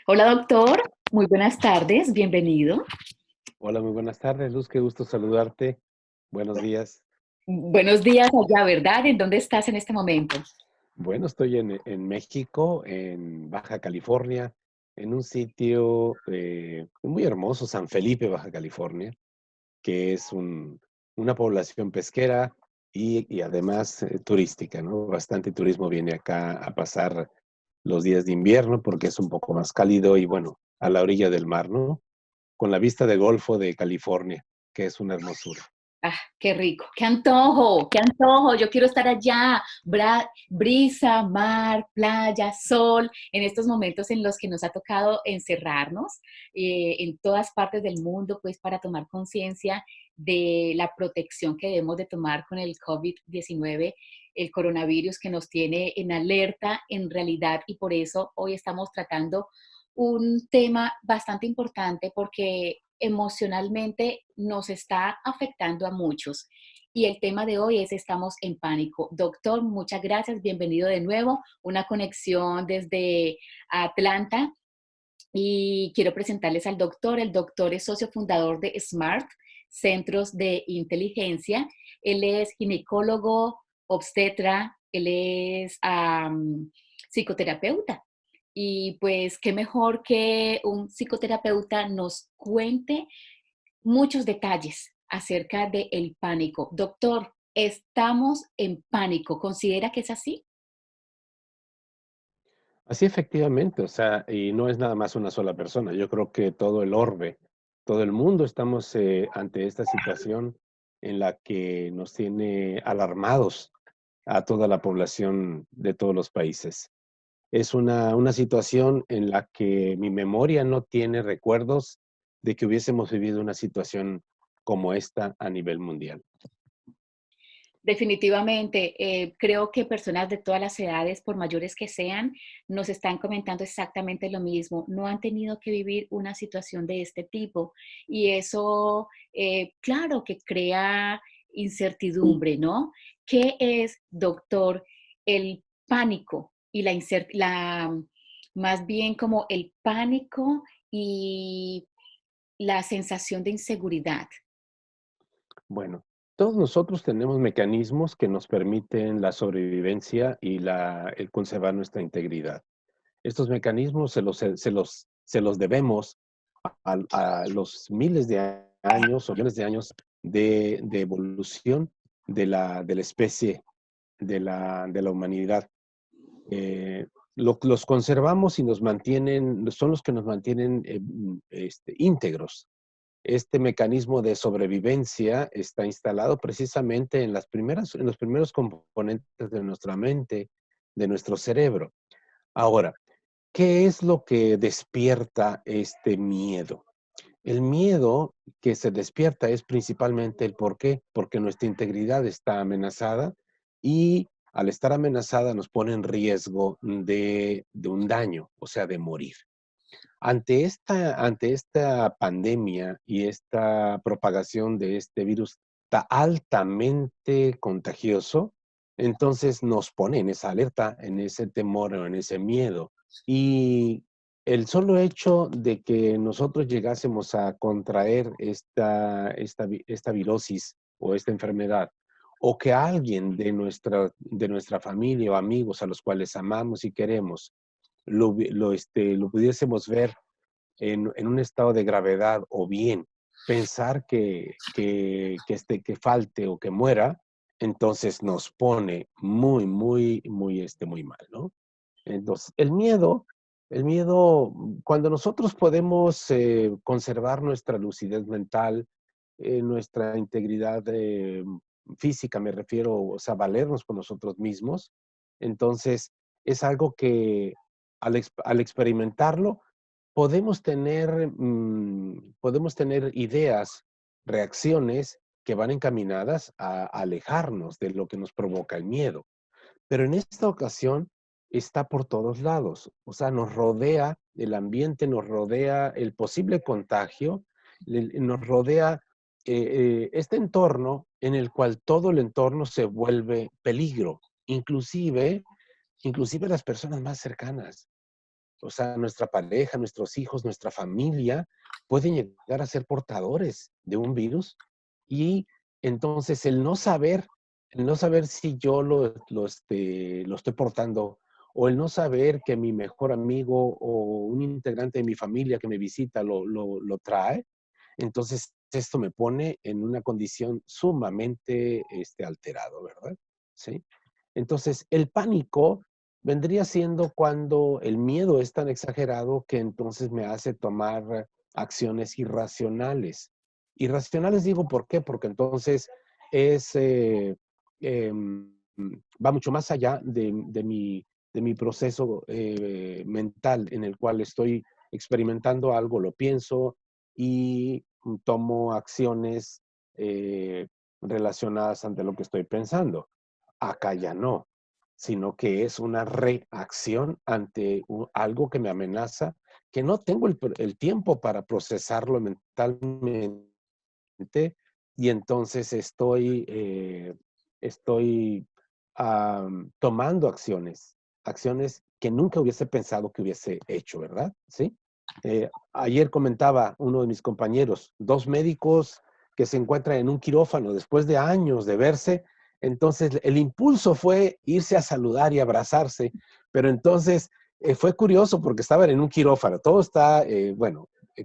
Hola doctor, muy buenas tardes, bienvenido. Hola, muy buenas tardes, Luz, qué gusto saludarte. Buenos días. Buenos días allá, ¿verdad? ¿En dónde estás en este momento? Bueno, estoy en México, en Baja California, en un sitio muy hermoso, San Felipe, Baja California, que es una población pesquera y además turística, ¿no? Bastante turismo viene acá a pasar los días de invierno porque es un poco más cálido y bueno, a la orilla del mar, ¿no? Con la vista del Golfo de California, que es una hermosura. Ah, qué rico, qué antojo, qué antojo. Yo quiero estar allá. Brisa, mar, playa, sol, en estos momentos en los que nos ha tocado encerrarnos en todas partes del mundo, pues para tomar conciencia de la protección que debemos de tomar con el COVID-19, el coronavirus que nos tiene en alerta en realidad, y por eso hoy estamos tratando un tema bastante importante porque emocionalmente nos está afectando a muchos. Y el tema de hoy es Estamos en pánico. Doctor, muchas gracias, bienvenido de nuevo. Una conexión desde Atlanta y quiero presentarles al doctor. El doctor es socio fundador de SMART, Centros de Inteligencia. Él es ginecólogo, obstetra, él es psicoterapeuta. Y pues qué mejor que un psicoterapeuta nos cuente muchos detalles acerca del pánico. Doctor, estamos en pánico. ¿Considera que es así? Así efectivamente, o sea, y no es nada más una sola persona. Yo creo que todo el orbe, todo el mundo estamos ante esta situación en la que nos tiene alarmados a toda la población de todos los países. Es una situación en la que mi memoria no tiene recuerdos de que hubiésemos vivido una situación como esta a nivel mundial. Definitivamente, creo que personas de todas las edades, por mayores que sean, nos están comentando exactamente lo mismo. No han tenido que vivir una situación de este tipo y eso, claro, que crea incertidumbre, ¿no? ¿Qué es, doctor, el pánico y más bien como el pánico y la sensación de inseguridad? Bueno, todos nosotros tenemos mecanismos que nos permiten la sobrevivencia y el conservar nuestra integridad. Estos mecanismos se los debemos a los miles de años o millones de años de evolución de la especie, de la humanidad. Eh, los conservamos y nos mantienen, son los que nos mantienen íntegros. Este mecanismo de sobrevivencia está instalado precisamente en los primeros componentes de nuestra mente, de nuestro cerebro. Ahora, ¿qué es lo que despierta este miedo? El miedo que se despierta es principalmente el por qué, porque nuestra integridad está amenazada y al estar amenazada nos pone en riesgo de un daño, o sea, de morir. Ante esta pandemia y esta propagación de este virus altamente contagioso, entonces nos pone en esa alerta, en ese temor o en ese miedo. Y el solo hecho de que nosotros llegásemos a contraer esta virosis o esta enfermedad, o que alguien de nuestra familia o amigos a los cuales amamos y queremos lo pudiésemos ver en un estado de gravedad o bien pensar que falte o que muera, entonces nos pone muy, muy, muy, muy mal, ¿no? Entonces, el miedo, cuando nosotros podemos conservar nuestra lucidez mental, nuestra integridad física, me refiero, o sea, valernos por nosotros mismos, entonces es algo que al experimentarlo, podemos tener ideas, reacciones que van encaminadas a alejarnos de lo que nos provoca el miedo. Pero en esta ocasión está por todos lados, o sea, nos rodea el ambiente, nos rodea el posible contagio, nos rodea este entorno en el cual todo el entorno se vuelve peligro, inclusive las personas más cercanas. o sea, nuestra pareja, nuestros hijos, nuestra familia, pueden llegar a ser portadores de un virus. Y entonces el no saber si yo lo estoy portando, o el no saber que mi mejor amigo o un integrante de mi familia que me visita lo trae, entonces esto me pone en una condición sumamente alterado, ¿verdad? ¿Sí? Entonces, el pánico vendría siendo cuando el miedo es tan exagerado que entonces me hace tomar acciones irracionales. Irracionales digo, ¿por qué? Porque entonces es, va mucho más allá de mi proceso mental en el cual estoy experimentando algo, lo pienso y tomo acciones relacionadas ante lo que estoy pensando. Acá ya no, sino que es una reacción ante algo que me amenaza, que no tengo el tiempo para procesarlo mentalmente, y entonces estoy tomando acciones que nunca hubiese pensado que hubiese hecho, ¿verdad? ¿Sí? Ayer comentaba uno de mis compañeros, dos médicos que se encuentran en un quirófano después de años de verse. Entonces el impulso fue irse a saludar y abrazarse, pero entonces fue curioso porque estaban en un quirófano, todo está,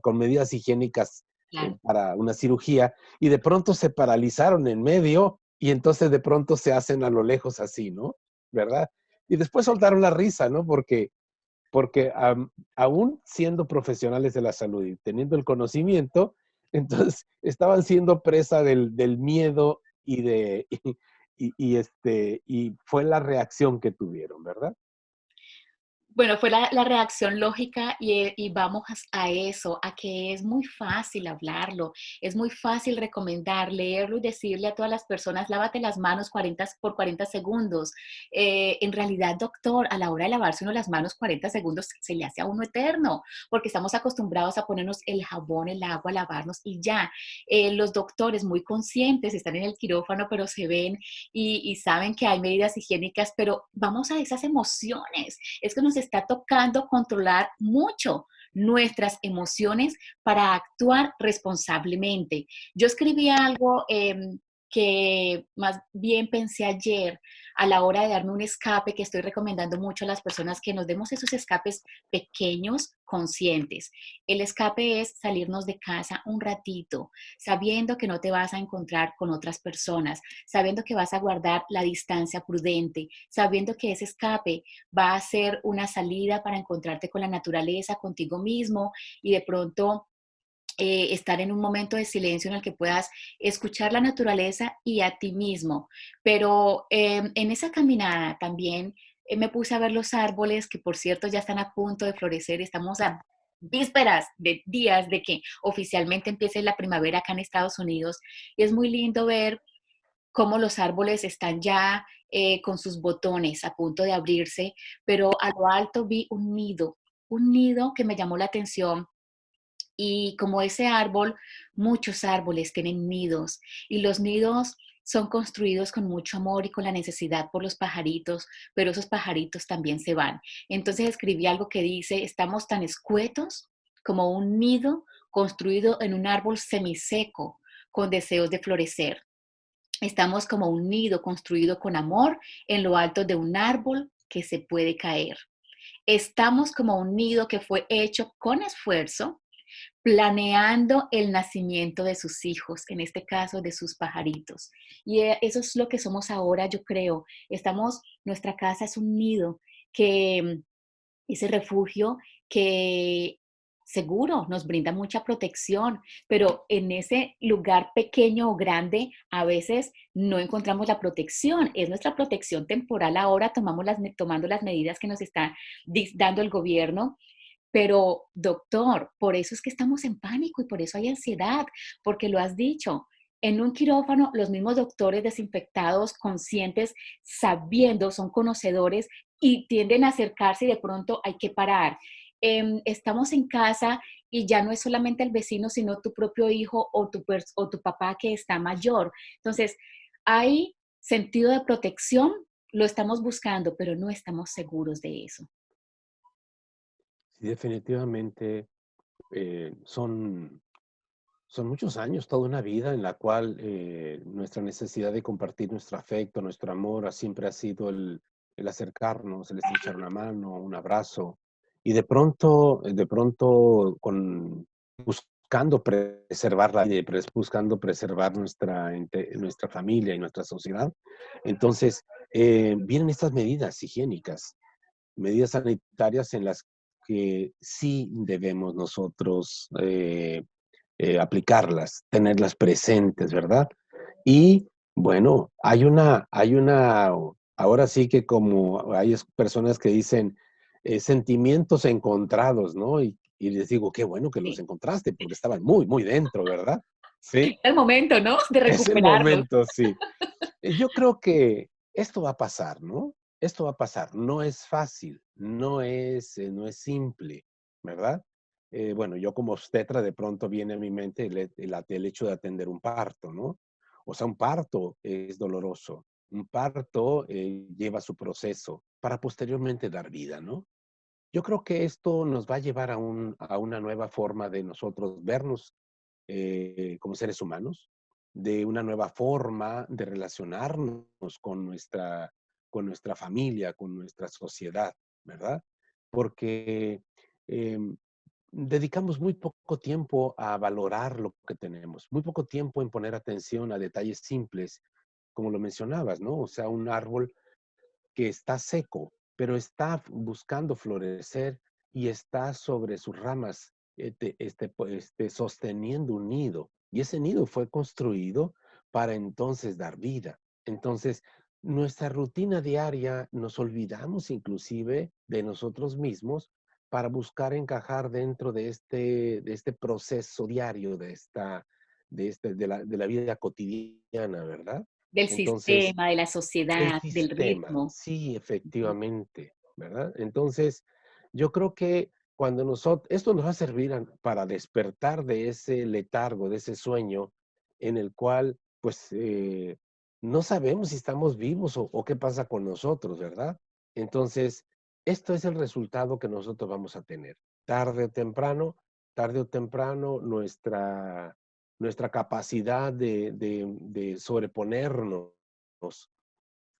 con medidas higiénicas Claro. para una cirugía, y de pronto se paralizaron en medio y entonces de pronto se hacen a lo lejos así, ¿no? ¿Verdad? Y después soltaron la risa, ¿no? Porque aún siendo profesionales de la salud y teniendo el conocimiento, entonces estaban siendo presa del miedo y fue la reacción que tuvieron, ¿verdad? Bueno, fue la reacción lógica y vamos a eso, a que es muy fácil hablarlo, es muy fácil recomendar, leerlo y decirle a todas las personas, lávate las manos 40 por 40 segundos. En realidad, doctor, a la hora de lavarse uno las manos 40 segundos se le hace a uno eterno, porque estamos acostumbrados a ponernos el jabón, el agua, lavarnos y ya. Los doctores muy conscientes están en el quirófano, pero se ven y saben que hay medidas higiénicas, pero vamos a esas emociones. Es que nos está tocando controlar mucho nuestras emociones para actuar responsablemente. Yo escribí algo que más bien pensé ayer a la hora de darme un escape, que estoy recomendando mucho a las personas que nos demos esos escapes pequeños, conscientes. El escape es salirnos de casa un ratito, sabiendo que no te vas a encontrar con otras personas, sabiendo que vas a guardar la distancia prudente, sabiendo que ese escape va a ser una salida para encontrarte con la naturaleza, contigo mismo y de pronto estar en un momento de silencio en el que puedas escuchar la naturaleza y a ti mismo. Pero en esa caminada también me puse a ver los árboles que por cierto ya están a punto de florecer. Estamos a vísperas de días de que oficialmente empiece la primavera acá en Estados Unidos. Y es muy lindo ver cómo los árboles están ya con sus botones a punto de abrirse, pero a lo alto vi un nido que me llamó la atención y como ese árbol, muchos árboles tienen nidos y los nidos son construidos con mucho amor y con la necesidad por los pajaritos, pero esos pajaritos también se van. Entonces escribí algo que dice, estamos tan escuetos como un nido construido en un árbol semiseco con deseos de florecer. Estamos como un nido construido con amor en lo alto de un árbol que se puede caer. Estamos como un nido que fue hecho con esfuerzo, planeando el nacimiento de sus hijos, en este caso de sus pajaritos. Y eso es lo que somos ahora, yo creo. Nuestra casa es un nido que ese refugio que seguro nos brinda mucha protección, pero en ese lugar pequeño o grande a veces no encontramos la protección. Es nuestra protección temporal ahora, tomando las medidas que nos está dando el gobierno, pero, doctor, por eso es que estamos en pánico y por eso hay ansiedad, porque lo has dicho. En un quirófano, los mismos doctores desinfectados, conscientes, sabiendo, son conocedores y tienden a acercarse y de pronto hay que parar. Estamos en casa y ya no es solamente el vecino, sino tu propio hijo o tu papá que está mayor. Entonces, hay sentido de protección, lo estamos buscando, pero no estamos seguros de eso. Sí, definitivamente son muchos años, toda una vida en la cual nuestra necesidad de compartir nuestro afecto, nuestro amor, siempre ha sido el acercarnos, el estrechar una mano, un abrazo. Y de pronto, buscando preservar la vida, y buscando preservar nuestra familia y nuestra sociedad, entonces vienen estas medidas higiénicas, medidas sanitarias en las que sí debemos nosotros aplicarlas, tenerlas presentes, ¿verdad? Y bueno, ahora sí que como personas que dicen sentimientos encontrados, ¿no? Y les digo, qué bueno que los Sí. encontraste, porque estaban muy, muy dentro, ¿verdad? Sí, El momento, ¿no? De es el recuperarlos. momento, sí. Yo creo que esto va a pasar, ¿no? Esto va a pasar. No es fácil, no es simple, ¿verdad? Bueno, yo como obstetra de pronto viene a mi mente el hecho de atender un parto, ¿no? O sea, un parto es doloroso. Un parto lleva su proceso para posteriormente dar vida, ¿no? Yo creo que esto nos va a llevar a una nueva forma de nosotros vernos como seres humanos, de una nueva forma de relacionarnos con nuestra familia, con nuestra sociedad, ¿verdad? Porque em, dedicamos muy poco tiempo a valorar lo que tenemos, muy poco tiempo en poner atención a detalles simples, como lo mencionabas, ¿no? O sea, un árbol que está seco, pero está buscando florecer y está sobre sus ramas, sosteniendo un nido. Y ese nido fue construido para entonces dar vida. Entonces, nuestra rutina diaria, nos olvidamos inclusive de nosotros mismos para buscar encajar dentro de este proceso diario, de la vida cotidiana, ¿verdad? Del Entonces, sistema, de la del sociedad, del sistema, ritmo. sí, Ujú. efectivamente, ¿verdad? Entonces, yo creo que cuando nosotros, esto nos va a servir para despertar de ese letargo, de ese sueño en el cual, pues, no sabemos si estamos vivos o qué pasa con nosotros, ¿verdad? Entonces, esto es el resultado que nosotros vamos a tener. Tarde o temprano, nuestra capacidad de sobreponernos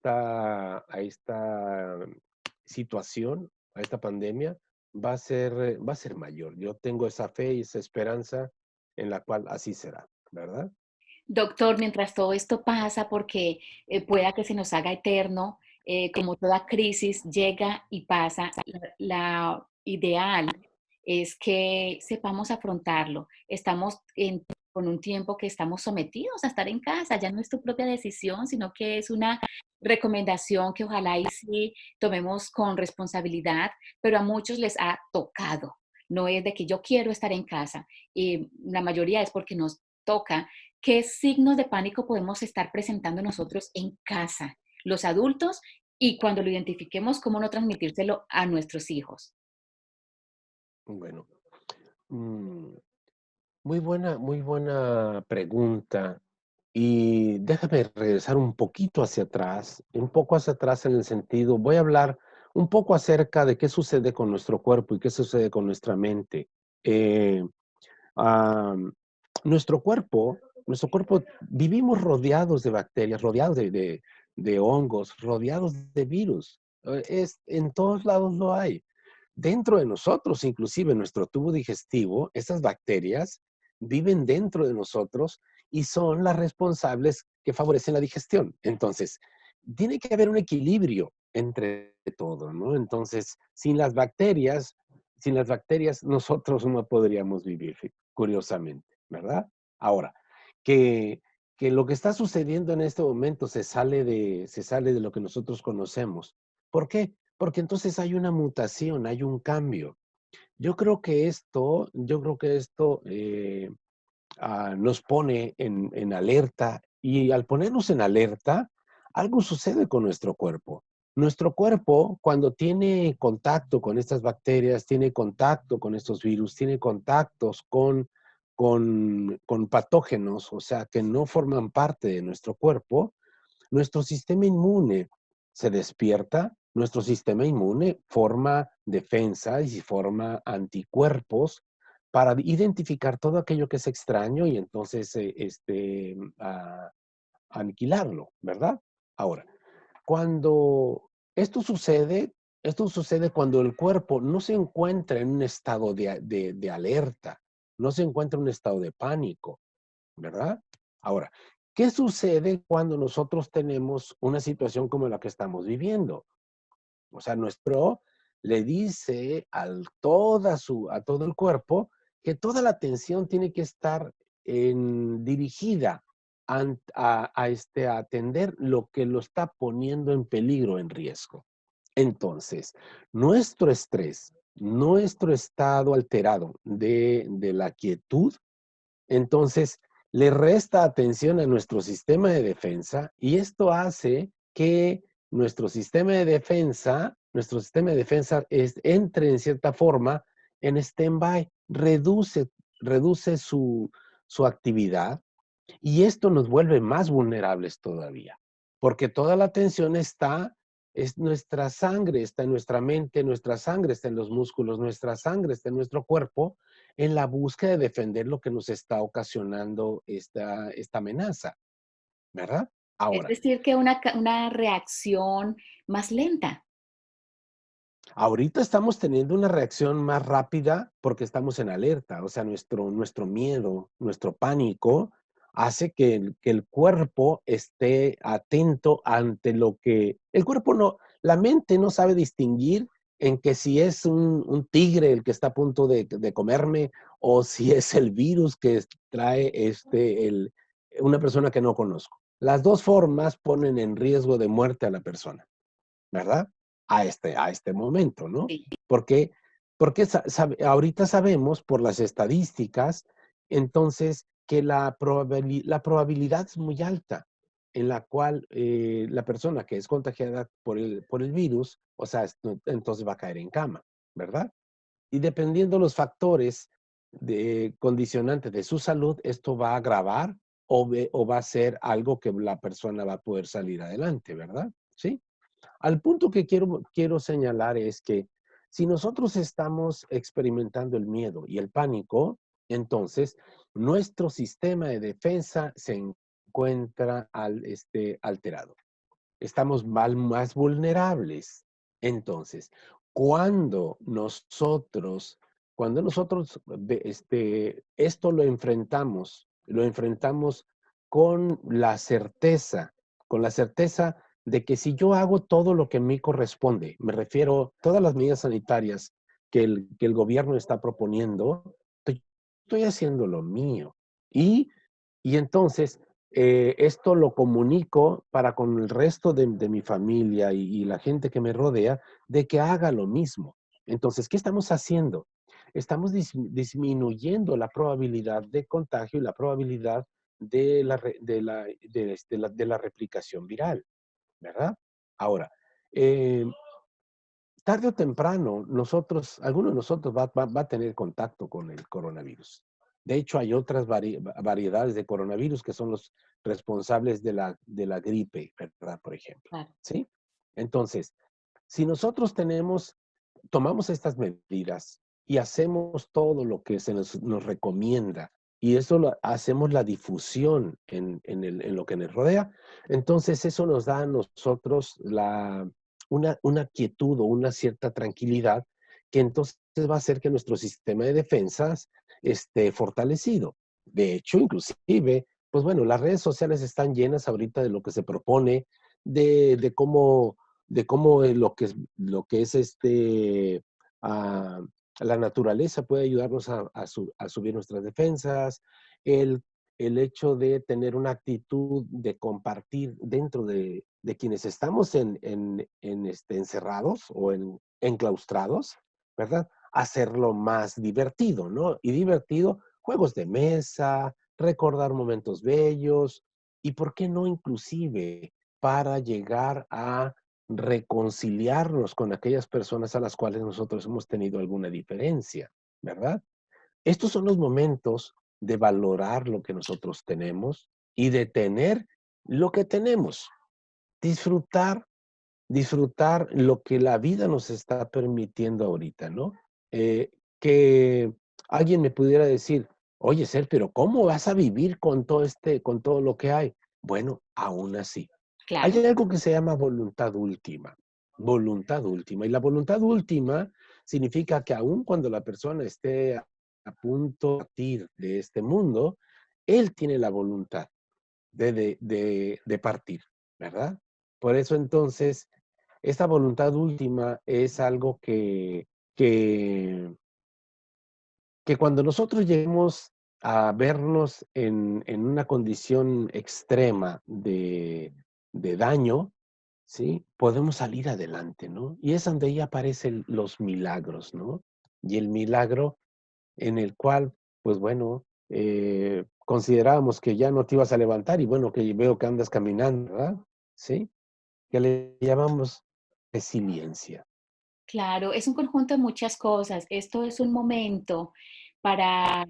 a esta situación, a esta pandemia, va a ser mayor. Yo tengo esa fe y esa esperanza en la cual así será, ¿verdad? Doctor, mientras todo esto pasa, porque pueda que se nos haga eterno, como toda crisis llega y pasa, la ideal es que sepamos afrontarlo. Con un tiempo que estamos sometidos a estar en casa, ya no es tu propia decisión, sino que es una recomendación que ojalá y sí tomemos con responsabilidad, pero a muchos les ha tocado. No es de que yo quiero estar en casa, y la mayoría es porque nos toca. ¿Qué signos de pánico podemos estar presentando nosotros en casa, los adultos, y cuando lo identifiquemos, cómo no transmitírselo a nuestros hijos? Bueno, mm, muy buena pregunta. Y déjame regresar un poco hacia atrás en el sentido, voy a hablar un poco acerca de qué sucede con nuestro cuerpo y qué sucede con nuestra mente. Eh, Am, nuestro cuerpo nuestro cuerpo, vivimos rodeados de bacterias, rodeados de hongos, rodeados de virus. En todos lados lo hay. Dentro de nosotros, inclusive en nuestro tubo digestivo, estas bacterias viven dentro de nosotros y son las responsables que favorecen la digestión. Entonces, tiene que haber un equilibrio entre todo, ¿no? Entonces, sin las bacterias nosotros no podríamos vivir, curiosamente, ¿verdad? Ahora, que, que lo que está sucediendo en este momento se sale de lo que nosotros conocemos. ¿Por qué? Porque entonces hay una mutación, hay un cambio. Yo creo que esto nos pone en alerta y al ponernos en alerta, algo sucede con nuestro cuerpo. Nuestro cuerpo, cuando tiene contacto con estas bacterias, tiene contacto con estos virus, tiene contactos con patógenos, o sea, que no forman parte de nuestro cuerpo, nuestro sistema inmune se despierta, nuestro sistema inmune forma defensas y forma anticuerpos para identificar todo aquello que es extraño y entonces aniquilarlo, ¿verdad? Ahora, cuando esto sucede cuando el cuerpo no se encuentra en un estado de alerta, no se encuentra en un estado de pánico, ¿verdad? Ahora, ¿qué sucede cuando nosotros tenemos una situación como la que estamos viviendo? O sea, nuestro le dice a todo el cuerpo que toda la atención tiene que estar dirigida a atender lo que lo está poniendo en peligro, en riesgo. Entonces, nuestro estrés, nuestro estado alterado de la quietud, entonces le resta atención a nuestro sistema de defensa y esto hace que nuestro sistema de defensa entre en cierta forma en stand-by, reduce su actividad y esto nos vuelve más vulnerables todavía, porque toda la atención es nuestra sangre, está en nuestra mente, nuestra sangre está en los músculos, nuestra sangre está en nuestro cuerpo, en la búsqueda de defender lo que nos está ocasionando esta amenaza, ¿verdad? Es Ahora, decir, que una reacción más lenta. ahorita estamos teniendo una reacción más rápida porque estamos en alerta, o sea, nuestro miedo, nuestro pánico hace que el cuerpo esté atento ante lo que el cuerpo no, la mente no sabe distinguir en que si es un tigre el que está a punto de comerme o si es el virus que trae una persona que no conozco. Las dos formas ponen en riesgo de muerte a la persona. ¿Verdad? A este momento, ¿no? Sí. Porque, ahorita sabemos por las estadísticas, entonces, que la probabilidad es muy alta en la cual la persona que es contagiada por el virus, o sea, entonces va a caer en cama, ¿verdad? Y dependiendo los factores condicionantes de su salud, esto va a agravar o va a ser algo que la persona va a poder salir adelante, ¿verdad? ¿Sí? Al punto que quiero señalar es que si nosotros estamos experimentando el miedo y el pánico, entonces nuestro sistema de defensa se encuentra alterado. Estamos más vulnerables. Entonces, cuando nosotros, esto lo enfrentamos con la certeza de que si yo hago todo lo que a mí corresponde, me refiero a todas las medidas sanitarias que el gobierno está proponiendo, estoy haciendo lo mío. Y entonces esto lo comunico para con el resto de mi familia y la gente que me rodea, de que haga lo mismo. Entonces, ¿qué estamos haciendo? Estamos disminuyendo la probabilidad de contagio y la probabilidad de la replicación viral, ¿verdad? Ahora, eh, tarde o temprano, alguno de nosotros va a tener contacto con el coronavirus. De hecho, hay otras variedades de coronavirus que son los responsables de la gripe, ¿verdad? Por ejemplo, Claro. ¿sí? Entonces, si nosotros tomamos estas medidas y hacemos todo lo que se nos recomienda, y eso hacemos la difusión en lo que nos rodea, entonces eso nos da a nosotros una quietud o una cierta tranquilidad que entonces va a hacer que nuestro sistema de defensas esté fortalecido. De hecho, inclusive, pues bueno, las redes sociales están llenas ahorita de lo que se propone, de cómo lo que es ah, la naturaleza puede ayudarnos a subir nuestras defensas, el, el hecho de tener una actitud de compartir dentro de quienes estamos encerrados o enclaustrados, ¿verdad? Hacerlo más divertido, ¿no? Y divertido, juegos de mesa, recordar momentos bellos y, ¿por qué no inclusive para llegar a reconciliarnos con aquellas personas a las cuales nosotros hemos tenido alguna diferencia, ¿verdad? Estos son los momentos de valorar lo que nosotros tenemos y de tener lo que tenemos. Disfrutar disfrutar lo que la vida nos está permitiendo ahorita, ¿no? Eh, que alguien me pudiera decir: "Oye, Ser, pero ¿cómo vas a vivir con todo lo que hay?". Bueno, aún así. Claro, Hay algo que se llama voluntad última, y la voluntad última significa que aun cuando la persona esté a punto de partir de este mundo, él tiene la voluntad de partir, ¿verdad? Por eso entonces, esta voluntad última es algo que, que cuando nosotros lleguemos a vernos en una condición extrema de daño, ¿sí? Podemos salir adelante, ¿no? Y es donde ahí aparecen los milagros, ¿no? Y el milagro en el cual, pues bueno, considerábamos que ya no te ibas a levantar y bueno, que veo que andas caminando, ¿verdad? ¿Sí? Que le llamamos resiliencia. claro, es un conjunto de muchas cosas. Esto es un momento para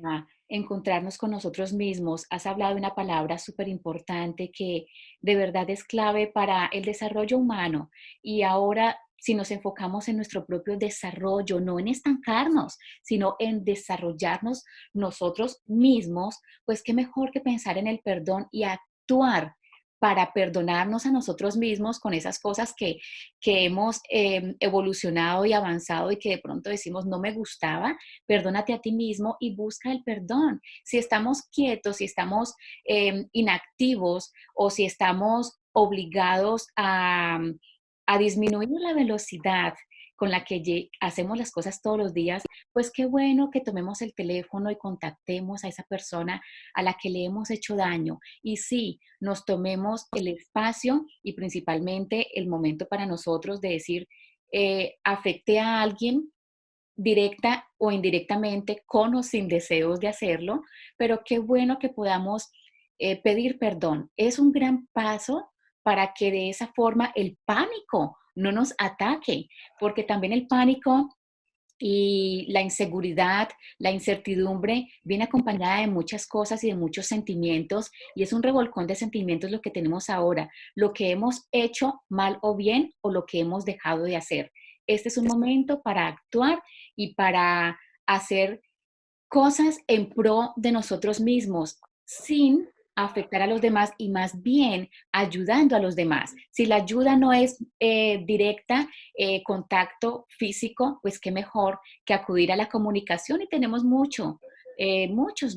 encontrarnos con nosotros mismos. Has hablado de una palabra súper importante que de verdad es clave para el desarrollo humano. Y ahora, si nos enfocamos en nuestro propio desarrollo, no en estancarnos, sino en desarrollarnos nosotros mismos, pues qué mejor que pensar en el perdón y actuar para perdonarnos a nosotros mismos con esas cosas que hemos evolucionado y avanzado y que de pronto decimos no me gustaba, perdónate a ti mismo y busca el perdón. Si estamos quietos, si estamos inactivos o si estamos obligados a disminuir la velocidad con la que hacemos las cosas todos los días, pues qué bueno que tomemos el teléfono y contactemos a esa persona a la que le hemos hecho daño. Y sí, nos tomemos el espacio y principalmente el momento para nosotros de decir, afecté a alguien directa o indirectamente, con o sin deseos de hacerlo, pero qué bueno que podamos pedir perdón. Es un gran paso para que de esa forma el pánico no nos ataque, porque también el pánico y la inseguridad, la incertidumbre viene acompañada de muchas cosas y de muchos sentimientos y es un revolcón de sentimientos lo que tenemos ahora, lo que hemos hecho mal o bien o lo que hemos dejado de hacer. Este es un momento para actuar y para hacer cosas en pro de nosotros mismos sin afectar a los demás y más bien ayudando a los demás. Si la ayuda no es directa, contacto físico, pues qué mejor que acudir a la comunicación y tenemos muchos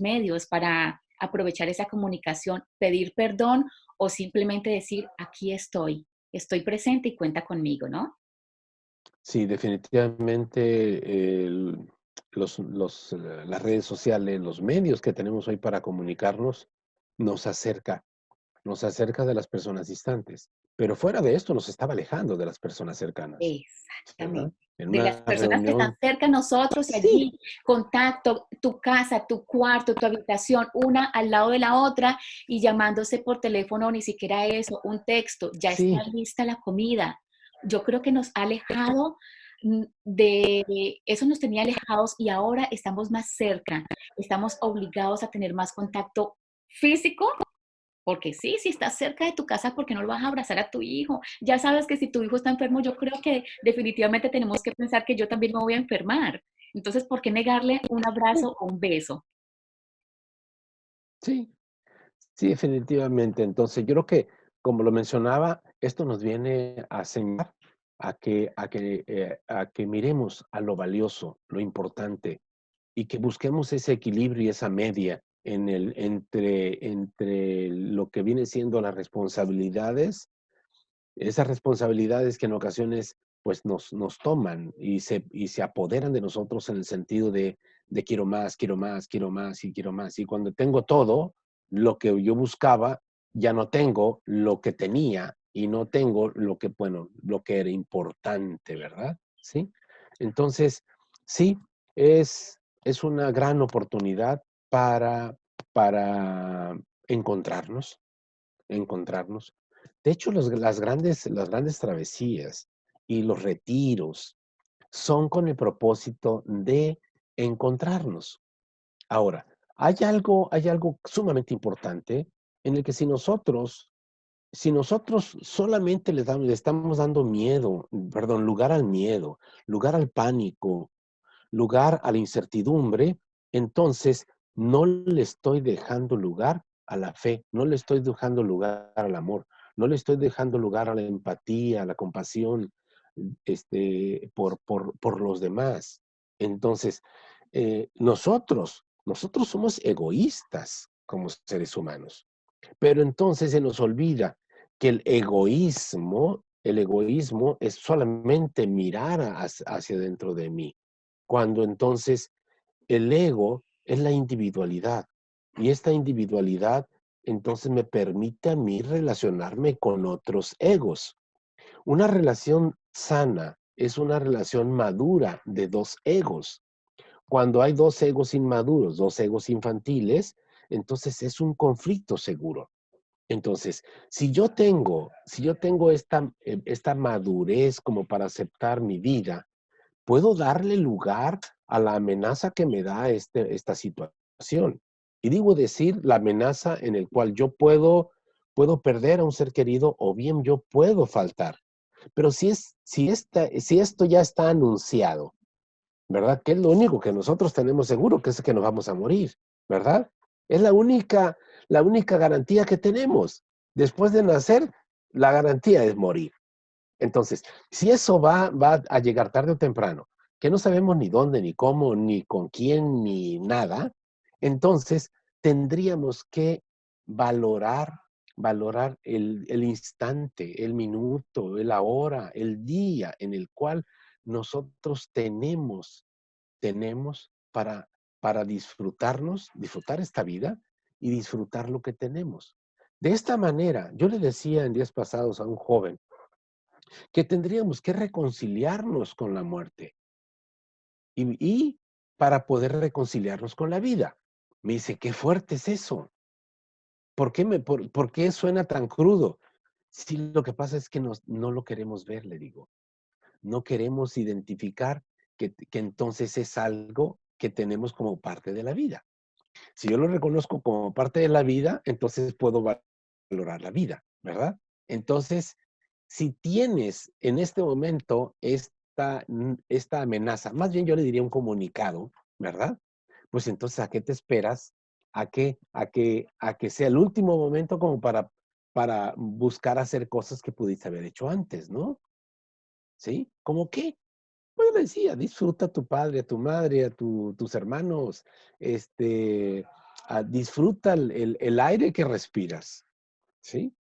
medios para aprovechar esa comunicación, pedir perdón o simplemente decir, aquí estoy presente y cuenta conmigo, ¿no? Sí, definitivamente las redes sociales, los medios que tenemos hoy para comunicarnos, nos acerca, nos acerca de las personas distantes. Pero fuera de esto nos estaba alejando de las personas cercanas, ¿verdad? Exactamente. En De las una personas que están reunión, cerca a nosotros y sí, allí, contacto, tu casa, tu cuarto, tu habitación, una al lado de la otra y llamándose por teléfono, ni siquiera eso, un texto, ya está sí, lista la comida. Yo creo que nos ha alejado de eso, nos tenía alejados y ahora estamos más cerca, estamos obligados a tener más contacto físico porque sí, si estás cerca de tu casa, ¿por qué no lo vas a abrazar a tu hijo? Ya sabes que si tu hijo está enfermo, yo creo que definitivamente tenemos que pensar que yo también me voy a enfermar. Entonces, ¿por qué negarle un sí, abrazo o un beso? sí. Sí, definitivamente. Entonces, yo creo que, como lo mencionaba, esto nos viene a señalar a que miremos a lo valioso, lo importante, y que busquemos ese equilibrio y esa media entre lo que viene siendo las responsabilidades, esas responsabilidades que en ocasiones pues nos toman y se apoderan de nosotros en el sentido de quiero más, quiero más, quiero más y quiero más. Y cuando tengo todo lo que yo buscaba, ya no tengo lo que tenía y no tengo lo que, bueno, lo que era importante, ¿verdad? ¿Sí? Entonces, sí, es una gran oportunidad para encontrarnos, encontrarnos. De hecho, las grandes travesías y los retiros son con el propósito de encontrarnos. Ahora, hay algo sumamente importante en el que si nosotros si nosotros solamente le estamos dando miedo, perdón, lugar al miedo, lugar al pánico, lugar a la incertidumbre, entonces no le estoy dejando lugar a la fe, no le estoy dejando lugar al amor, no le estoy dejando lugar a la empatía, a la compasión, por los demás. Entonces, nosotros somos egoístas como seres humanos, pero entonces se nos olvida que el egoísmo es solamente mirar hacia dentro de mí, cuando entonces el ego es la individualidad, y esta individualidad entonces me permite a mí relacionarme con otros egos. Una relación sana es una relación madura de dos egos. Cuando hay dos egos inmaduros, dos egos infantiles, entonces es un conflicto seguro. Entonces, si yo tengo esta madurez como para aceptar mi vida, puedo darle lugar a la amenaza que me da esta situación. Y digo decir, la amenaza en el cual yo puedo perder a un ser querido o bien yo puedo faltar. Pero si esto ya está anunciado, ¿verdad? Que es lo único que nosotros tenemos seguro, que es que nos vamos a morir, ¿verdad? Es la única garantía que tenemos. Después de nacer, la garantía es morir. Entonces, si eso va a llegar tarde o temprano, que no sabemos ni dónde, ni cómo, ni con quién, ni nada, entonces tendríamos que valorar, valorar el instante, el minuto, la hora, el día en el cual nosotros tenemos para disfrutar esta vida y disfrutar lo que tenemos. De esta manera, yo le decía en días pasados a un joven, que tendríamos que reconciliarnos con la muerte y para poder reconciliarnos con la vida. Me dice, qué fuerte es eso. ¿Por qué suena tan crudo? Sí, lo que pasa es que no lo queremos ver, le digo. No queremos identificar que entonces es algo que tenemos como parte de la vida. Si yo lo reconozco como parte de la vida, entonces puedo valorar la vida, ¿verdad? Entonces, si tienes en este momento esta amenaza, más bien yo le diría un comunicado, ¿verdad? Pues entonces, ¿a qué te esperas? ¿A que sea el último momento como para buscar hacer cosas que pudiste haber hecho antes, ¿no? ¿Sí? ¿Cómo qué? Pues yo le decía, disfruta a tu padre, a tu madre, tus hermanos, disfruta el aire que respiras, ¿sí?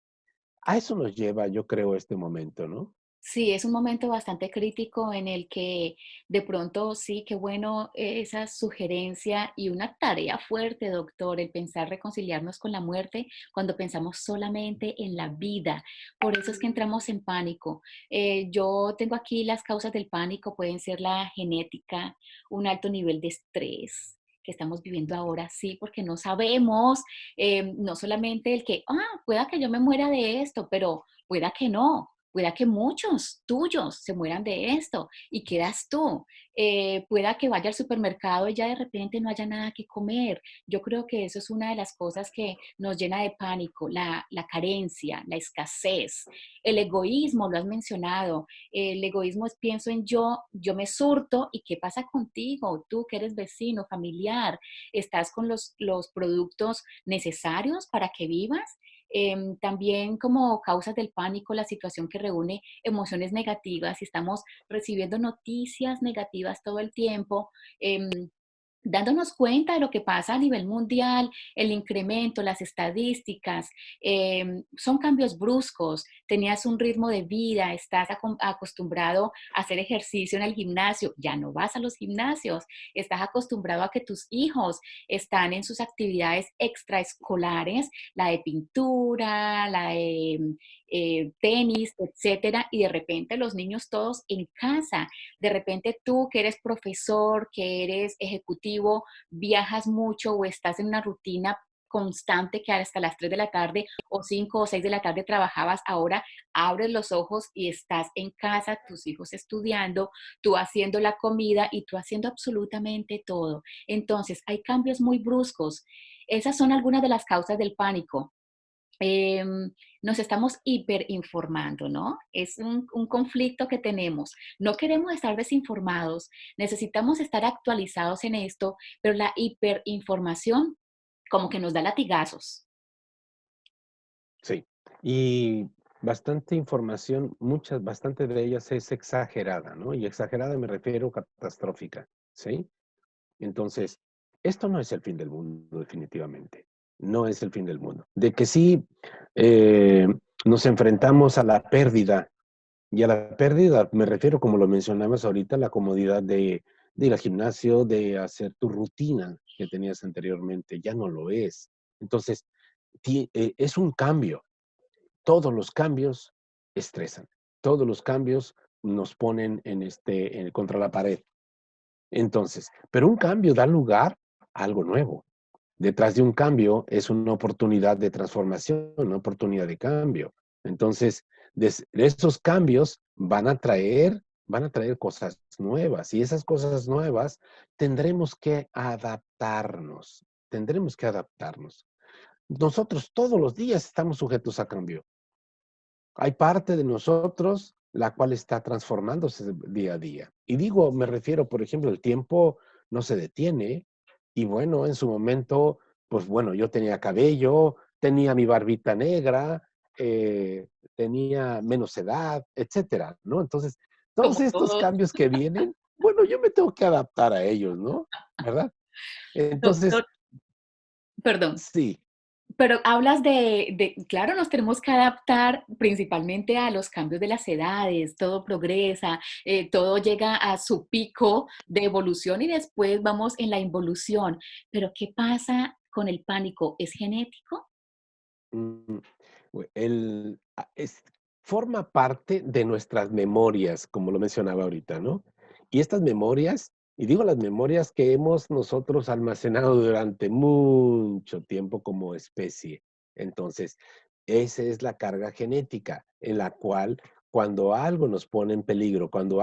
A eso nos lleva, yo creo, este momento, ¿no? Sí, es un momento bastante crítico en el que de pronto sí, qué bueno esa sugerencia y una tarea fuerte, doctor, el pensar reconciliarnos con la muerte cuando pensamos solamente en la vida. Por eso es que entramos en pánico. Yo tengo aquí las causas del pánico, pueden ser la genética, un alto nivel de estrés que estamos viviendo ahora, sí, porque no sabemos, no solamente el que, pueda que yo me muera de esto, pero pueda que no. Pueda que muchos tuyos se mueran de esto y quedas tú. Pueda que vaya al supermercado y ya de repente no haya nada que comer. Yo creo que eso es una de las cosas que nos llena de pánico, la carencia, la escasez, el egoísmo, lo has mencionado. El egoísmo es pienso en yo me surto y qué pasa contigo, tú que eres vecino, familiar, estás con los productos necesarios para que vivas. También como causas del pánico, la situación que reúne emociones negativas y estamos recibiendo noticias negativas todo el tiempo. Dándonos cuenta de lo que pasa a nivel mundial, el incremento, las estadísticas, son cambios bruscos. Tenías un ritmo de vida, estás acostumbrado a hacer ejercicio en el gimnasio, ya no vas a los gimnasios, estás acostumbrado a que tus hijos están en sus actividades extraescolares, la de pintura, la de tenis, etcétera, y de repente los niños todos en casa. De repente tú que eres profesor, que eres ejecutivo, viajas mucho o estás en una rutina constante que hasta las 3 de la tarde o 5 o 6 de la tarde trabajabas, ahora abres los ojos y estás en casa, tus hijos estudiando, tú haciendo la comida y tú haciendo absolutamente todo. Entonces, hay cambios muy bruscos. Esas son algunas de las causas del pánico. nos estamos hiperinformando, ¿no? Es un conflicto que tenemos. No queremos estar desinformados, necesitamos estar actualizados en esto, pero la hiperinformación como que nos da latigazos. Sí. Y bastante información, bastante de ellas es exagerada, ¿no? Y exagerada me refiero catastrófica, ¿sí? Entonces, esto no es el fin del mundo, definitivamente. No es el fin del mundo. De que sí eh, nos enfrentamos a la pérdida, y a la pérdida me refiero, como lo mencionabas ahorita, la comodidad de ir al gimnasio, de hacer tu rutina que tenías anteriormente, ya no lo es. Entonces, es un cambio. Todos los cambios estresan. Todos los cambios nos ponen contra la pared. Entonces, pero un cambio da lugar a algo nuevo. Detrás de un cambio es una oportunidad de transformación, una oportunidad de cambio. Entonces, estos cambios van a traer cosas nuevas y esas cosas nuevas tendremos que adaptarnos. Tendremos que adaptarnos. Nosotros todos los días estamos sujetos a cambio. Hay parte de nosotros la cual está transformándose día a día. Y digo, me refiero, por ejemplo, el tiempo no se detiene. Y bueno, en su momento, pues bueno, yo tenía cabello, tenía mi barbita negra, tenía menos edad, etcétera, ¿no? Entonces, todos Como estos todos. cambios que vienen, bueno, yo me tengo que adaptar a ellos, ¿no? ¿Verdad? Entonces, Doctor, perdón, sí, pero hablas claro, nos tenemos que adaptar principalmente a los cambios de las edades, todo progresa, todo llega a su pico de evolución y después vamos en la involución. Pero ¿qué pasa con el pánico? ¿Es genético? mm, forma parte de nuestras memorias, como lo mencionaba ahorita, ¿no? Y estas memorias, y digo las memorias que hemos nosotros almacenado durante mucho tiempo como especie. Entonces, esa es la carga genética en la cual cuando algo nos pone en peligro, cuando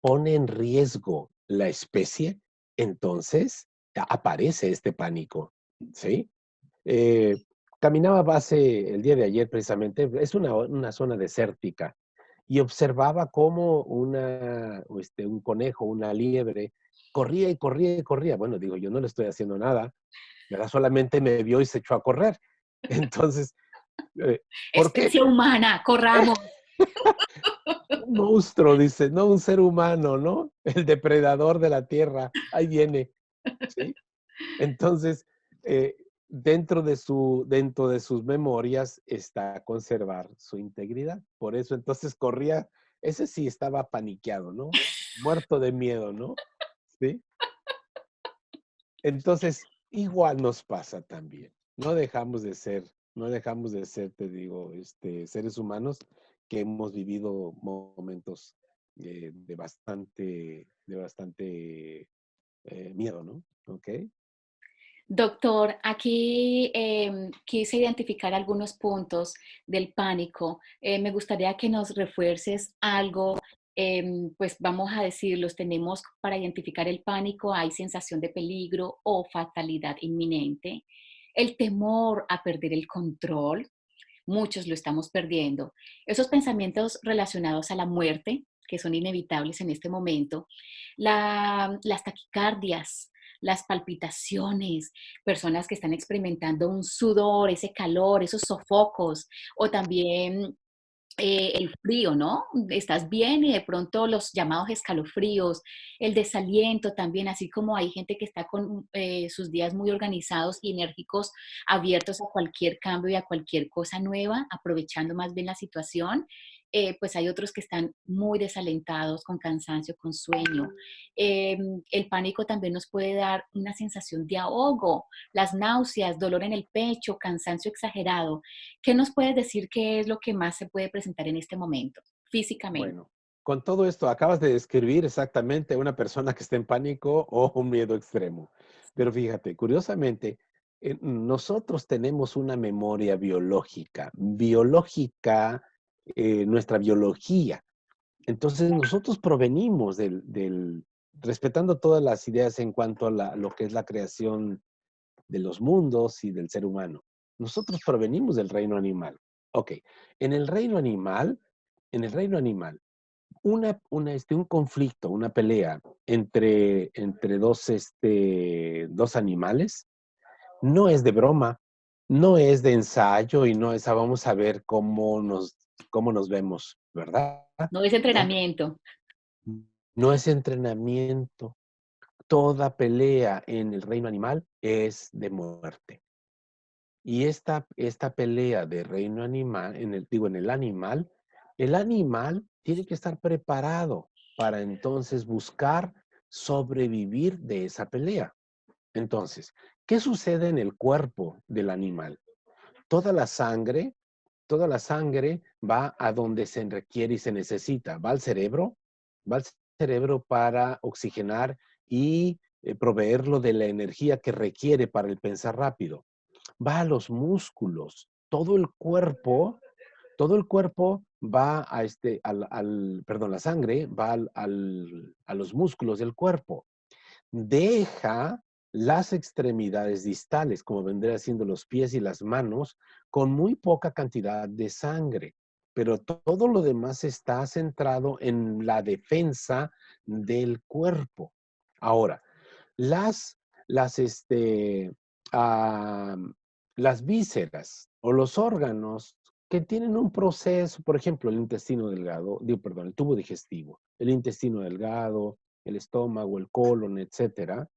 pone en riesgo la especie, entonces aparece este pánico, ¿sí? Eh, caminaba el día de ayer precisamente, es una zona desértica, y observaba cómo un conejo, una liebre, corría y corría y corría. Bueno, digo, yo no le estoy haciendo nada, ¿verdad? Solamente me vio y se echó a correr. Entonces, eh, ¿por qué? Especie humana, corramos. Un monstruo, dice, no un ser humano, ¿no? El depredador de la tierra, ahí viene, ¿sí? Entonces, eh, dentro de sus memorias está conservar su integridad. Por eso entonces corría, ese sí estaba paniqueado, ¿no? Muerto de miedo, ¿no? ¿Sí? Entonces, igual nos pasa también. No dejamos de ser, te digo, seres humanos que hemos vivido momentos de bastante miedo, ¿no? ¿Ok? Doctor, aquí quise identificar algunos puntos del pánico. Me gustaría que nos refuerces algo, pues vamos a decirlos, tenemos para identificar el pánico, hay sensación de peligro o fatalidad inminente, el temor a perder el control, muchos lo estamos perdiendo, esos pensamientos relacionados a la muerte, que son inevitables en este momento, las taquicardias, las palpitaciones, personas que están experimentando un sudor, ese calor, esos sofocos, o también el frío, ¿no? Estás bien y de pronto los llamados escalofríos, el desaliento también, así como hay gente que está con sus días muy organizados y enérgicos, abiertos a cualquier cambio y a cualquier cosa nueva, aprovechando más bien la situación. Pues hay otros que están muy desalentados, con cansancio, con sueño. Eh, el pánico también nos puede dar una sensación de ahogo, las náuseas, dolor en el pecho, cansancio exagerado. ¿Qué nos puedes decir qué es lo que más se puede presentar en este momento, físicamente? Bueno, con todo esto acabas de describir exactamente a una persona que está en pánico o un miedo extremo. Pero fíjate, curiosamente, nosotros tenemos una memoria biológica, nuestra biología. Entonces nosotros provenimos respetando todas las ideas en cuanto a lo que es la creación de los mundos y del ser humano. Nosotros provenimos del reino animal. Ok, en el reino animal, en el reino animal, un conflicto, una pelea entre dos animales, no es de broma, no es de ensayo y no es, vamos a ver cómo nos vemos, ¿verdad? No es No, entrenamiento. no es entrenamiento. Toda pelea en el reino animal es de muerte. Y esta pelea de reino animal, en el animal tiene que estar preparado para entonces buscar sobrevivir de esa pelea. Entonces, ¿qué sucede en el cuerpo del animal? Toda la sangre, toda la sangre va a donde se requiere y se necesita. Va al cerebro para oxigenar y proveerlo de la energía que requiere para el pensar rápido. Va a los músculos, todo el cuerpo va a perdón, la sangre va a los músculos del cuerpo. Deja las extremidades distales, como vendría siendo los pies y las manos, con muy poca cantidad de sangre, pero todo lo demás está centrado en la defensa del cuerpo. Ahora, las, las, este, ah, las vísceras o los órganos que tienen un proceso, por ejemplo, el intestino delgado, perdón, el tubo digestivo, el intestino delgado, el estómago, el colon, etcétera,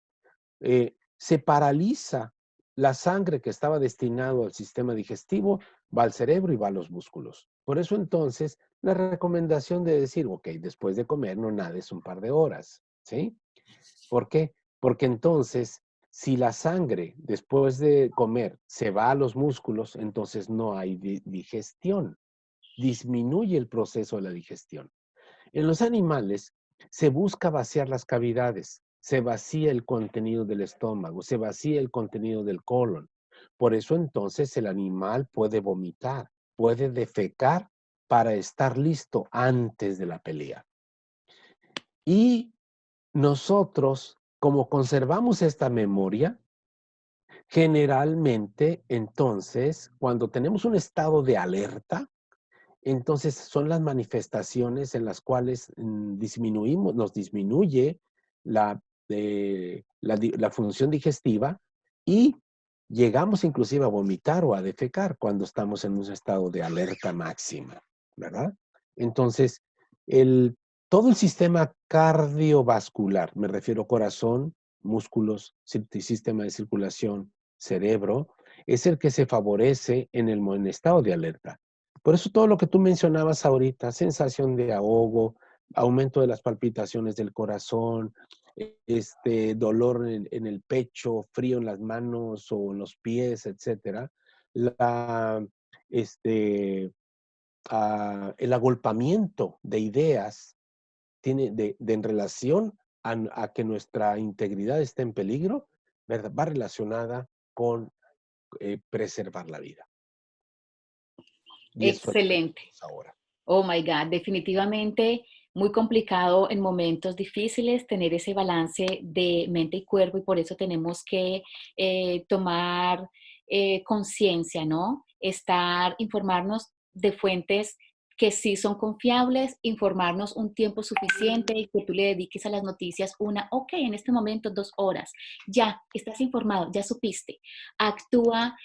se paraliza la sangre que estaba destinado al sistema digestivo, va al cerebro y va a los músculos. Por eso entonces, la recomendación de decir, ok, después de comer no nades un par de horas, ¿sí? ¿Por qué? Porque entonces, si la sangre después de comer se va a los músculos, entonces no hay digestión. Disminuye el proceso de la digestión. En los animales se busca vaciar las cavidades, se vacía el contenido del estómago, se vacía el contenido del colon. Por eso entonces el animal puede vomitar, puede defecar para estar listo antes de la pelea. Y nosotros, como conservamos esta memoria, generalmente entonces, cuando tenemos un estado de alerta, entonces son las manifestaciones en las cuales nos disminuye la función digestiva y llegamos inclusive a vomitar o a defecar cuando estamos en un estado de alerta máxima, ¿verdad? Entonces, todo el sistema cardiovascular, me refiero corazón, músculos, sistema de circulación, cerebro, es el que se favorece en estado de alerta. Por eso todo lo que tú mencionabas ahorita, sensación de ahogo, aumento de las palpitaciones del corazón, dolor en el pecho, frío en las manos o en los pies, etcétera, la, este, el agolpamiento de ideas en relación a que nuestra integridad esté en peligro, ¿verdad? Va relacionada con preservar la vida. Y eso es lo que Excelente. hacemos ahora. Oh my God, definitivamente muy complicado en momentos difíciles tener ese balance de mente y cuerpo y por eso tenemos que tomar conciencia, ¿no? Informarnos de fuentes que sí son confiables, informarnos un tiempo suficiente y que tú le dediques a las noticias ok, en este momento 2 horas, ya, estás informado, ya supiste, actúa,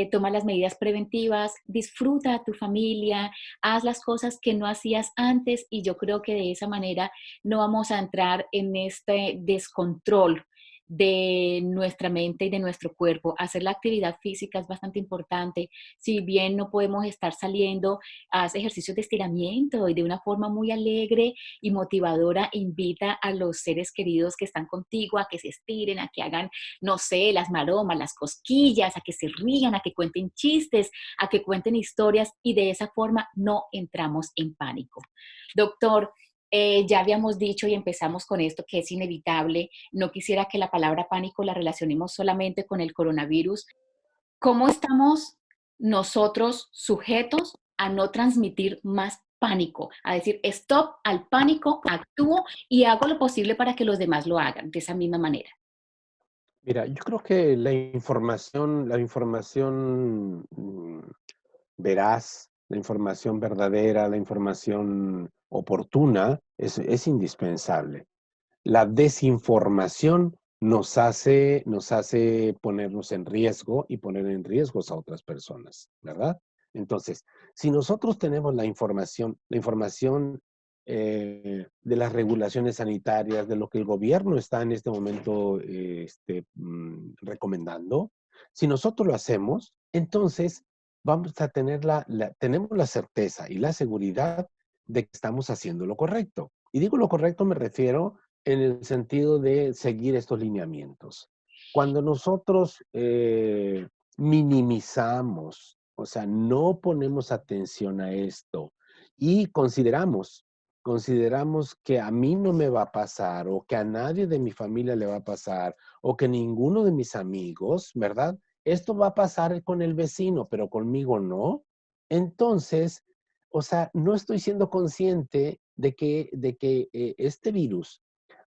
toma las medidas preventivas, disfruta a tu familia, haz las cosas que no hacías antes y yo creo que de esa manera no vamos a entrar en este descontrol de nuestra mente y de nuestro cuerpo. Hacer la actividad física es bastante importante. Si bien no podemos estar saliendo, haz ejercicios de estiramiento y de una forma muy alegre y motivadora invita a los seres queridos que están contigo a que se estiren, a que hagan, no sé, las maromas, las cosquillas, a que se rían, a que cuenten chistes, a que cuenten historias y de esa forma no entramos en pánico. Doctor, ya habíamos dicho y empezamos con esto que es inevitable. No quisiera que la palabra pánico la relacionemos solamente con el coronavirus. ¿Cómo estamos nosotros sujetos a no transmitir más pánico? A decir, stop al pánico, actúo y hago lo posible para que los demás lo hagan de esa misma manera. Mira, yo creo que la información veraz, la información verdadera, la información oportuna es indispensable. La desinformación nos hace ponernos en riesgo y poner en riesgos a otras personas, ¿verdad? Entonces, si nosotros tenemos la información de las regulaciones sanitarias, de lo que el gobierno está en este momento recomendando, si nosotros lo hacemos, entonces vamos a tener tenemos la certeza y la seguridad de que estamos haciendo lo correcto. Y digo lo correcto, me refiero en el sentido de seguir estos lineamientos. Cuando nosotros minimizamos, o sea, no ponemos atención a esto y consideramos que a mí no me va a pasar o que a nadie de mi familia le va a pasar o que ninguno de mis amigos, ¿verdad? Esto va a pasar con el vecino, pero conmigo no. Entonces, o sea, no estoy siendo consciente de que este virus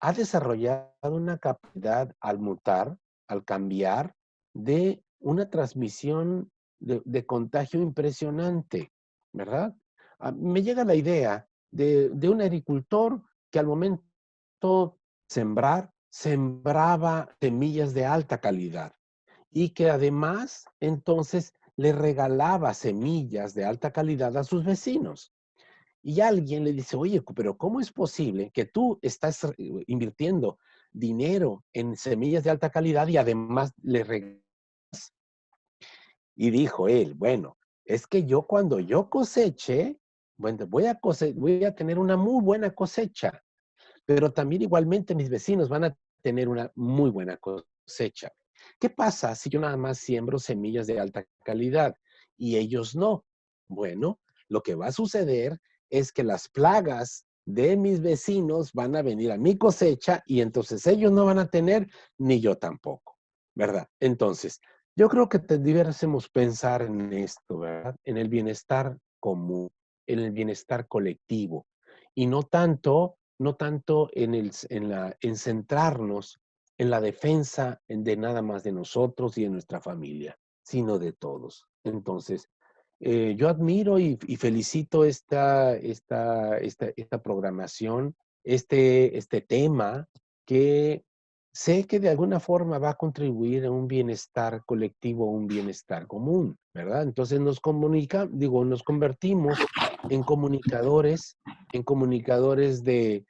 ha desarrollado una capacidad al mutar, al cambiar, de una transmisión de contagio impresionante, ¿verdad? Me llega la idea de un agricultor que al momento de sembrar, sembraba semillas de alta calidad y que además entonces le regalaba semillas de alta calidad a sus vecinos. Y alguien le dice, oye, pero ¿cómo es posible que tú estás invirtiendo dinero en semillas de alta calidad y además le regalas? Y dijo él, bueno, es que yo cuando yo coseche, bueno, voy a tener una muy buena cosecha, pero también igualmente mis vecinos van a tener una muy buena cosecha. ¿Qué pasa si yo nada más siembro semillas de alta calidad y ellos no? Bueno, lo que va a suceder es que las plagas de mis vecinos van a venir a mi cosecha y entonces ellos no van a tener ni yo tampoco, ¿verdad? Entonces, yo creo que debiéramos pensar en esto, ¿verdad? En el bienestar común, en el bienestar colectivo y no tanto en centrarnos en la defensa de nada más de nosotros y de nuestra familia, sino de todos. Entonces, yo admiro y felicito esta programación, este tema que sé que de alguna forma va a contribuir a un bienestar colectivo, un bienestar común, ¿verdad? Entonces nos convertimos en comunicadores de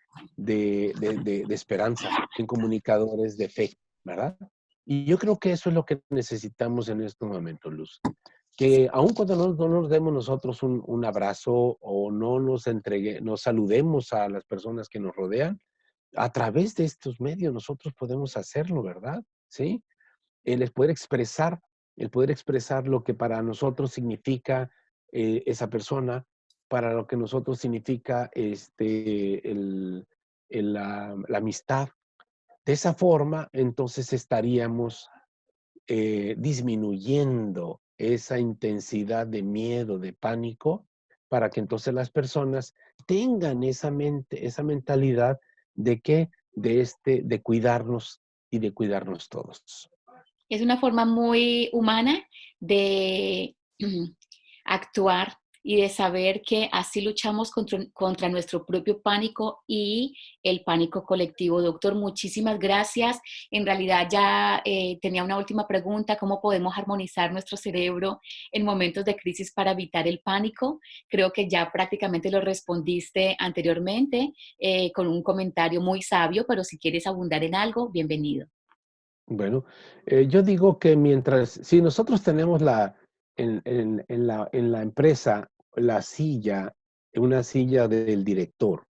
esperanza, en comunicadores de fe, ¿verdad? Y yo creo que eso es lo que necesitamos en estos momentos, Luz. Que aun cuando no nos demos nosotros un abrazo o no nos saludemos a las personas que nos rodean, a través de estos medios nosotros podemos hacerlo, ¿verdad? ¿Sí? El poder expresar lo que para nosotros significa esa persona, para lo que nosotros significa la amistad. De esa forma, entonces estaríamos disminuyendo esa intensidad de miedo, de pánico, para que entonces las personas tengan esa mentalidad de que, de cuidarnos y de cuidarnos todos. Es una forma muy humana de actuar y de saber que así luchamos contra nuestro propio pánico y el pánico colectivo. Doctor, muchísimas gracias. En realidad ya tenía una última pregunta, ¿cómo podemos armonizar nuestro cerebro en momentos de crisis para evitar el pánico? Creo que ya prácticamente lo respondiste anteriormente con un comentario muy sabio, pero si quieres abundar en algo, bienvenido. Bueno, yo digo que si nosotros tenemos en la empresa una silla del director,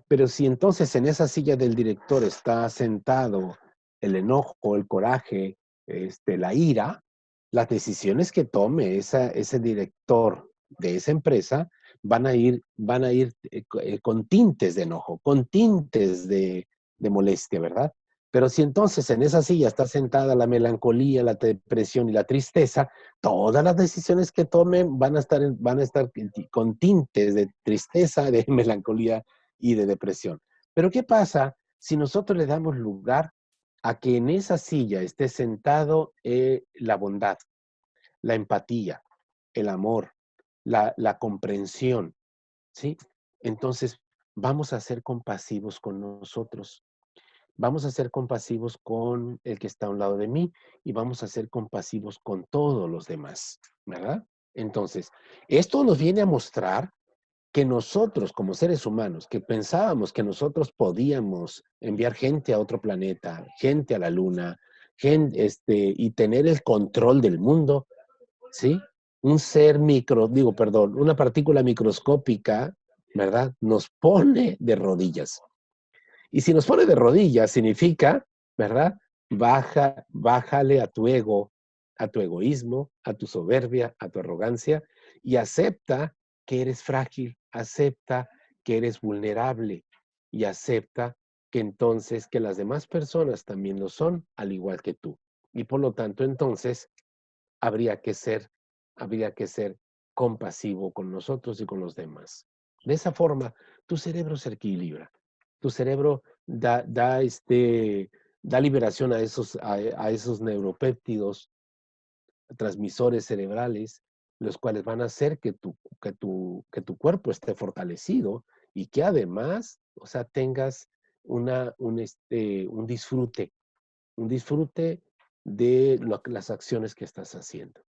pero si entonces en esa silla del director está sentado el enojo, el coraje, la ira, las decisiones que tome ese director de esa empresa van a ir con tintes de enojo, con tintes de molestia, ¿verdad? Pero si entonces en esa silla está sentada la melancolía, la depresión y la tristeza, todas las decisiones que tomen van a estar con tintes de tristeza, de melancolía y de depresión. Pero ¿qué pasa si nosotros le damos lugar a que en esa silla esté sentado la bondad, la empatía, el amor, la comprensión, ¿sí? Entonces, vamos a ser compasivos con nosotros. Vamos a ser compasivos con el que está a un lado de mí y vamos a ser compasivos con todos los demás, ¿verdad? Entonces, esto nos viene a mostrar que nosotros, como seres humanos, que pensábamos que nosotros podíamos enviar gente a otro planeta, gente a la luna, y tener el control del mundo, ¿sí? Un ser una partícula microscópica, ¿verdad? Nos pone de rodillas. Y si nos pone de rodillas, significa, ¿verdad? Bájale a tu ego, a tu egoísmo, a tu soberbia, a tu arrogancia, y acepta que eres frágil, acepta que eres vulnerable, y acepta que entonces que las demás personas también lo son, al igual que tú. Y por lo tanto, entonces, habría que ser, habría que ser compasivo con nosotros y con los demás. De esa forma, tu cerebro se equilibra. Tu cerebro da liberación a esos neuropéptidos, transmisores cerebrales, los cuales van a hacer que tu cuerpo esté fortalecido y que además, o sea, tengas un disfrute de las acciones que estás haciendo.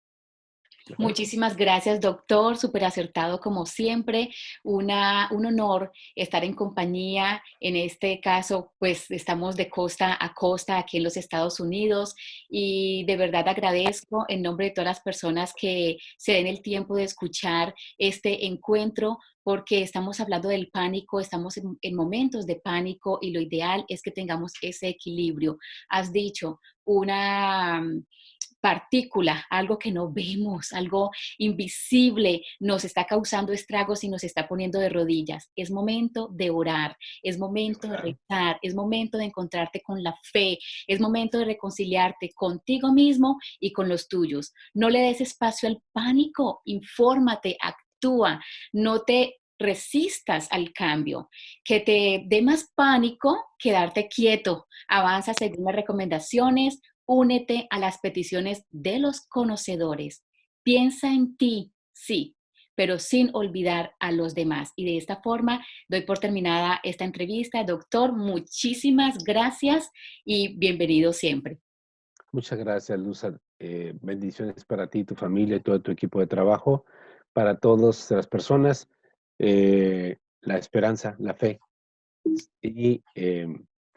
¿Verdad? Muchísimas gracias, doctor. Súper acertado como siempre. Un honor estar en compañía. En este caso, pues estamos de costa a costa aquí en los Estados Unidos y de verdad agradezco en nombre de todas las personas que se den el tiempo de escuchar este encuentro porque estamos hablando del pánico, estamos en momentos de pánico y lo ideal es que tengamos ese equilibrio. Has dicho una partícula, algo que no vemos, algo invisible, nos está causando estragos y nos está poniendo de rodillas. Es momento de orar, es momento de rezar, es momento de encontrarte con la fe, es momento de reconciliarte contigo mismo y con los tuyos. No le des espacio al pánico, infórmate, actúa, no te resistas al cambio, que te dé más pánico quedarte quieto, avanza según las recomendaciones, únete a las peticiones de los conocedores. Piensa en ti, sí, pero sin olvidar a los demás. Y de esta forma doy por terminada esta entrevista. Doctor, muchísimas gracias y bienvenido siempre. Muchas gracias, Luz. Bendiciones para ti, tu familia y todo tu equipo de trabajo. Para todas las personas, la esperanza, la fe y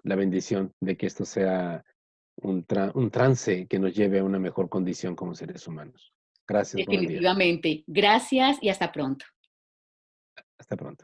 la bendición de que esto sea un trance que nos lleve a una mejor condición como seres humanos. Gracias, buen día. Definitivamente. Gracias y hasta pronto. Hasta pronto.